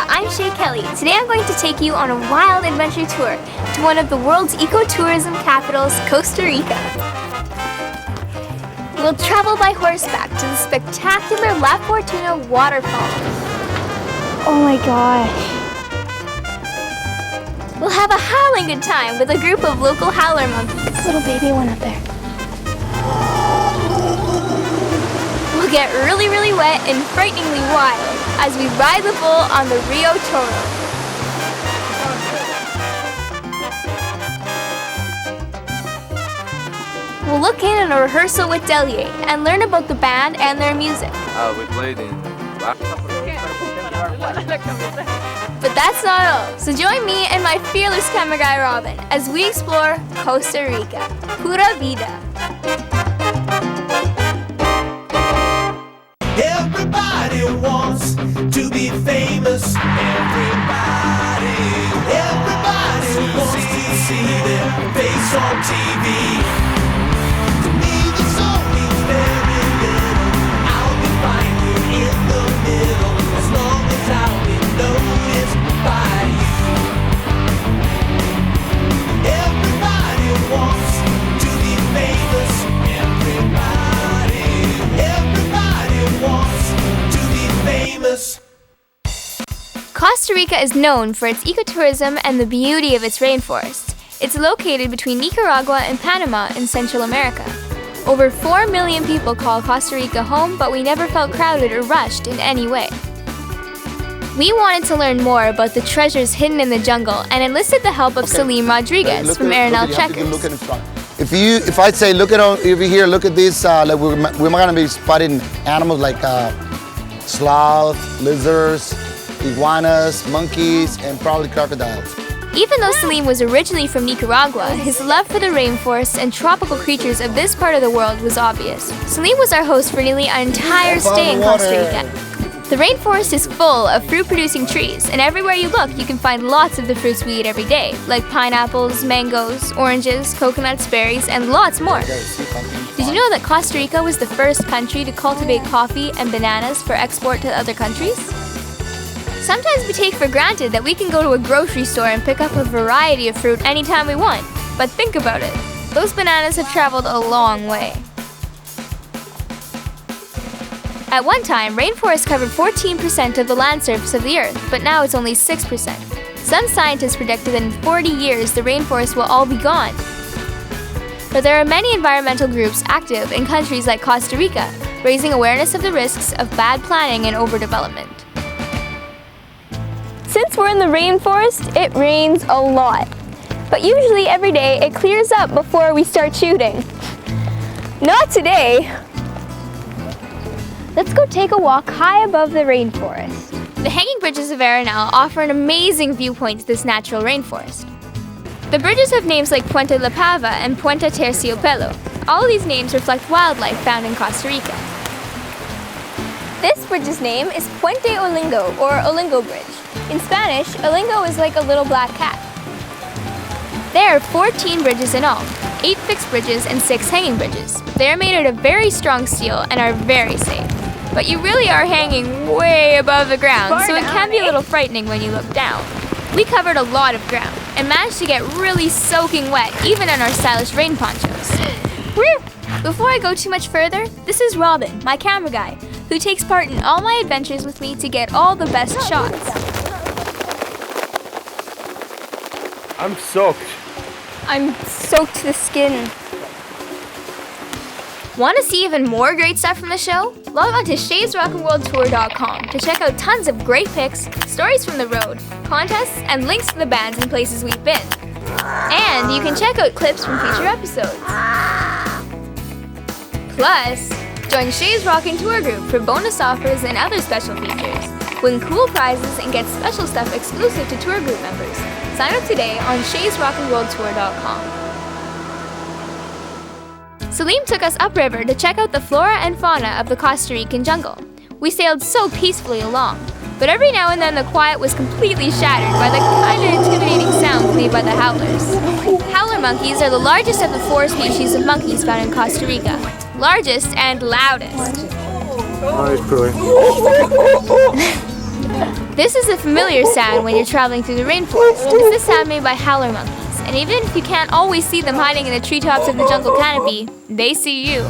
I'm Shea Kelli. Today I'm going to take you on a wild adventure tour to one of the world's ecotourism capitals, Costa Rica. We'll travel by horseback to the spectacular La Fortuna waterfall. Oh my gosh. We'll have a howling good time with a group of local howler monkeys. Little baby one up there. We'll get really, really wet and frighteningly wild as we ride the bull on the Rio Toro. We'll look in on a rehearsal with Delye and learn about the band and their music. We played in... But that's not all. So join me and my fearless camera guy Robin as we explore Costa Rica. Pura vida. Everybody wants to be famous. Everybody wants to see their face on TV. To me, it's only very little. I'll be fine here in the middle, as long as I'll be noticed by you. Everybody wants to be famous. Everybody wants to be famous. Costa Rica is known for its ecotourism and the beauty of its rainforests. It's located between Nicaragua and Panama in Central America. Over 4 million people call Costa Rica home, but we never felt crowded or rushed in any way. We wanted to learn more about the treasures hidden in the jungle and enlisted the help of Salim Rodriguez from Arenal Checkers. If I say look at over here, look at this. Like we're going to be spotting animals like sloth, lizards, iguanas, monkeys, and probably crocodiles. Even though Salim was originally from Nicaragua, his love for the rainforests and tropical creatures of this part of the world was obvious. Salim was our host for nearly an entire stay in Costa Rica. The rainforest is full of fruit-producing trees, and everywhere you look, you can find lots of the fruits we eat every day, like pineapples, mangoes, oranges, coconuts, berries, and lots more. Did you know that Costa Rica was the first country to cultivate coffee and bananas for export to other countries? Sometimes we take for granted that we can go to a grocery store and pick up a variety of fruit anytime we want. But think about it. Those bananas have traveled a long way. At one time, rainforests covered 14% of the land surface of the Earth, but now it's only 6%. Some scientists predicted that in 40 years, the rainforests will all be gone. But there are many environmental groups active in countries like Costa Rica, raising awareness of the risks of bad planning and overdevelopment. Since we're in the rainforest, it rains a lot. But usually every day it clears up before we start shooting. Not today. Let's go take a walk high above the rainforest. The hanging bridges of Arenal offer an amazing viewpoint to this natural rainforest. The bridges have names like Puente La Pava and Puente Terciopelo. All of these names reflect wildlife found in Costa Rica. This bridge's name is Puente Olingo, or Olingo Bridge. In Spanish, Olingo is like a little black cat. There are 14 bridges in all, 8 fixed bridges and 6 hanging bridges. They are made out of very strong steel and are very safe. But you really are hanging way above the ground, so it can be a little frightening when you look down. We covered a lot of ground and managed to get really soaking wet, even in our stylish rain ponchos. Before I go too much further, this is Robin, my camera guy, who takes part in all my adventures with me to get all the best shots. I'm soaked. I'm soaked to the skin. Want to see even more great stuff from the show? Log on to shaysrockinworldtour.com to check out tons of great pics, stories from the road, contests, and links to the bands and places we've been. And you can check out clips from future episodes. Plus, join Shea's Rockin' Tour Group for bonus offers and other special features. Win cool prizes and get special stuff exclusive to tour group members. Sign up today on shaysrockinworldtour.com. Salim took us upriver to check out the flora and fauna of the Costa Rican jungle. We sailed so peacefully along, but every now and then the quiet was completely shattered by the kind of intimidating sounds made by the howlers. Howler monkeys are the largest of the 4 species of monkeys found in Costa Rica. Largest and loudest. Oh, it's This is a familiar sound when you're traveling through the rainforest. It's the sound made by howler monkeys. And even if you can't always see them hiding in the treetops of the jungle canopy, they see you.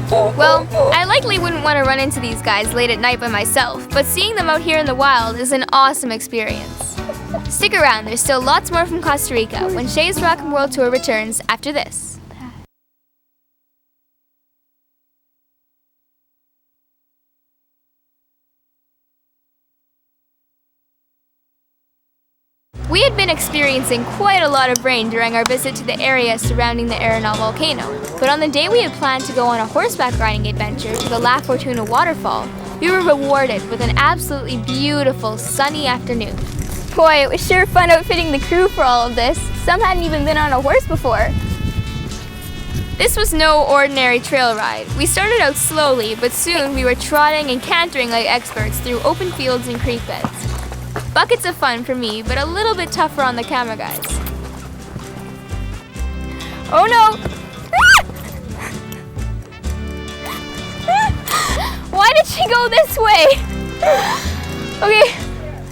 Well, I likely wouldn't want to run into these guys late at night by myself, but seeing them out here in the wild is an awesome experience. Stick around, there's still lots more from Costa Rica when Shea's Rockin' World Tour returns after this. We had been experiencing quite a lot of rain during our visit to the area surrounding the Arenal volcano, but on the day we had planned to go on a horseback riding adventure to the La Fortuna waterfall, we were rewarded with an absolutely beautiful sunny afternoon. Boy, it was sure fun outfitting the crew for all of this. Some hadn't even been on a horse before. This was no ordinary trail ride. We started out slowly, but soon we were trotting and cantering like experts through open fields and creek beds. Buckets of fun for me, but a little bit tougher on the camera guys. Oh no! Why did she go this way? Okay,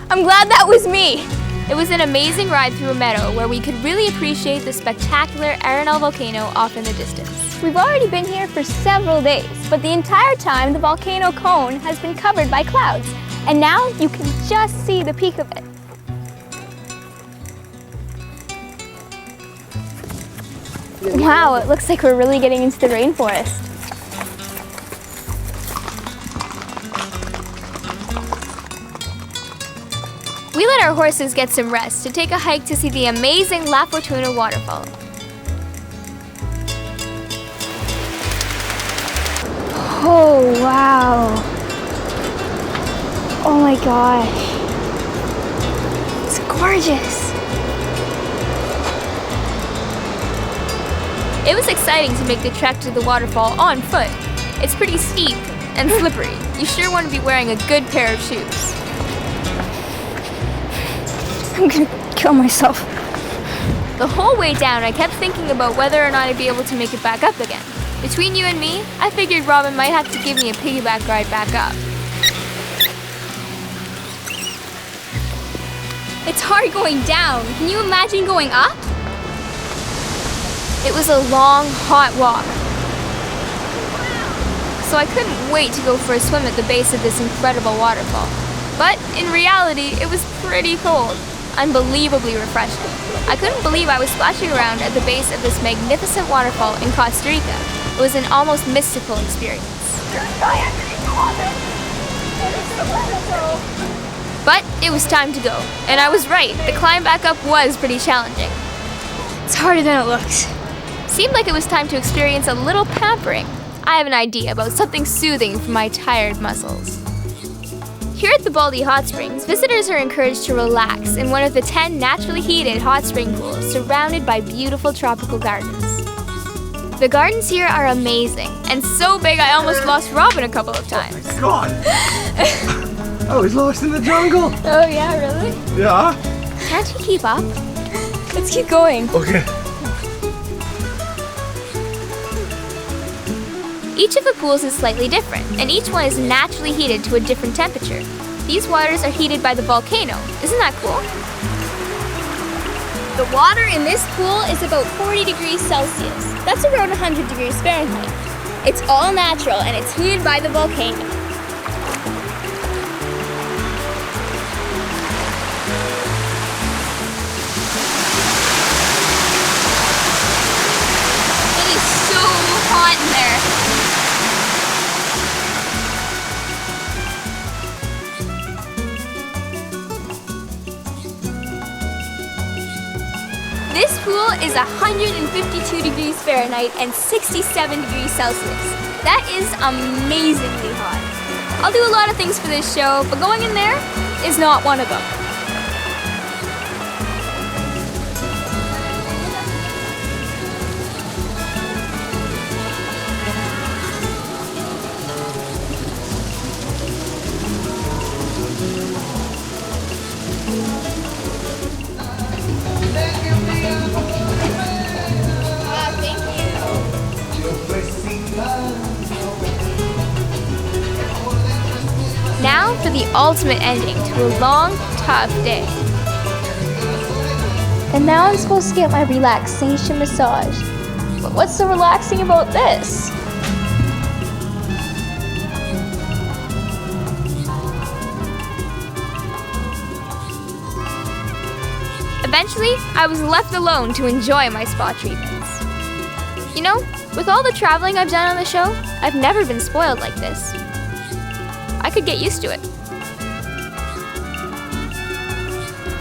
I'm glad that was me. It was an amazing ride through a meadow where we could really appreciate the spectacular Arenal volcano off in the distance. We've already been here for several days, but the entire time the volcano cone has been covered by clouds. And now you can just see the peak of it. Wow, it looks like we're really getting into the rainforest. We let our horses get some rest to take a hike to see the amazing La Fortuna waterfall. Oh, wow. Oh my gosh. It's gorgeous. It was exciting to make the trek to the waterfall on foot. It's pretty steep and slippery. You sure want to be wearing a good pair of shoes. I'm gonna kill myself. The whole way down, I kept thinking about whether or not I'd be able to make it back up again. Between you and me, I figured Robin might have to give me a piggyback ride back up. It's hard going down. Can you imagine going up? It was a long, hot walk. So I couldn't wait to go for a swim at the base of this incredible waterfall. But in reality, it was pretty cold. Unbelievably refreshing. I couldn't believe I was splashing around at the base of this magnificent waterfall in Costa Rica. It was an almost mystical experience. But it was time to go, and I was right. The climb back up was pretty challenging. It's harder than it looks. Seemed like it was time to experience a little pampering. I have an idea about something soothing for my tired muscles. Here at the Delye Hot Springs, visitors are encouraged to relax in one of the 10 naturally heated hot spring pools surrounded by beautiful tropical gardens. The gardens here are amazing, and so big I almost lost Robin a couple of times. God! I was lost in the jungle. Oh yeah, really? Yeah? Can't you keep up? Let's keep going. Okay. Each of the pools is slightly different, and each one is naturally heated to a different temperature. These waters are heated by the volcano. Isn't that cool? The water in this pool is about 40 degrees Celsius. That's around 100 degrees Fahrenheit. It's all natural and it's heated by the volcano. It is so hot in there. This pool is 152 degrees Fahrenheit and 67 degrees Celsius. That is amazingly hot. I'll do a lot of things for this show, but going in there is not one of them. for the ultimate ending to a long, tough day. And now I'm supposed to get my relaxation massage. But what's so relaxing about this? Eventually, I was left alone to enjoy my spa treatments. You know, with all the traveling I've done on the show, I've never been spoiled like this. I could get used to it.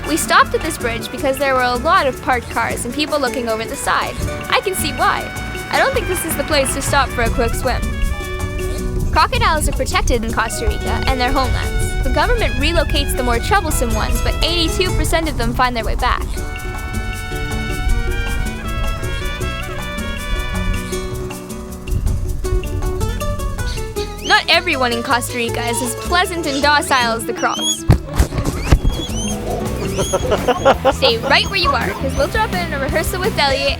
We stopped at this bridge because there were a lot of parked cars and people looking over the side. I can see why. I don't think this is the place to stop for a quick swim. Crocodiles are protected in Costa Rica and their homelands. The government relocates the more troublesome ones, but 82% of them find their way back. Not everyone in Costa Rica is as pleasant and docile as the crocs. Stay right where you are, because we'll drop in a rehearsal with Delye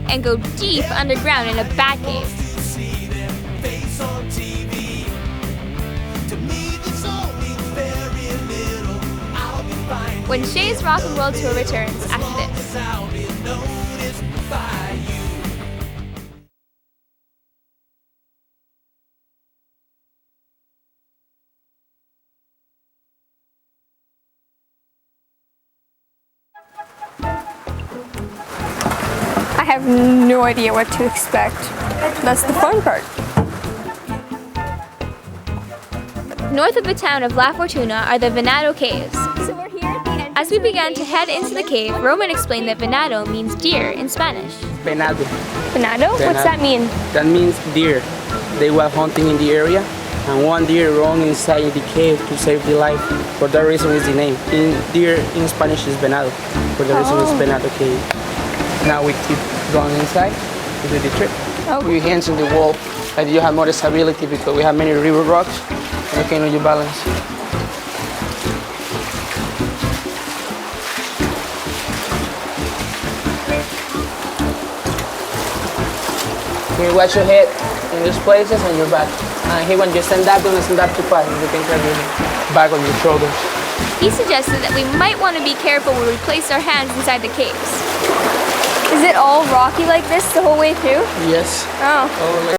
and go deep underground in a bat cave. When Shea's Rockin' World Tour returns after this. I have no idea what to expect. That's the fun part. North of the town of La Fortuna are the Venado Caves. So we're here at the end. As we began to head into the cave, Roman explained that venado means deer in Spanish. Venado. Venado? What's that mean? That means deer. They were hunting in the area, and one deer ran inside the cave to save the life. For that reason is the name. Deer in Spanish is venado. For that reason it's Venado Cave. Now we keep going inside to do the trip. With your hands on the wall, and you have more stability because we have many river rocks, and you can lose your balance. You watch your head in these places and your back. And here when you stand up, don't stand up too fast. You can grab your back on your shoulders. He suggested that we might want to be careful when we place our hands inside the caves. Is it all rocky like this the whole way through? Yes. Oh.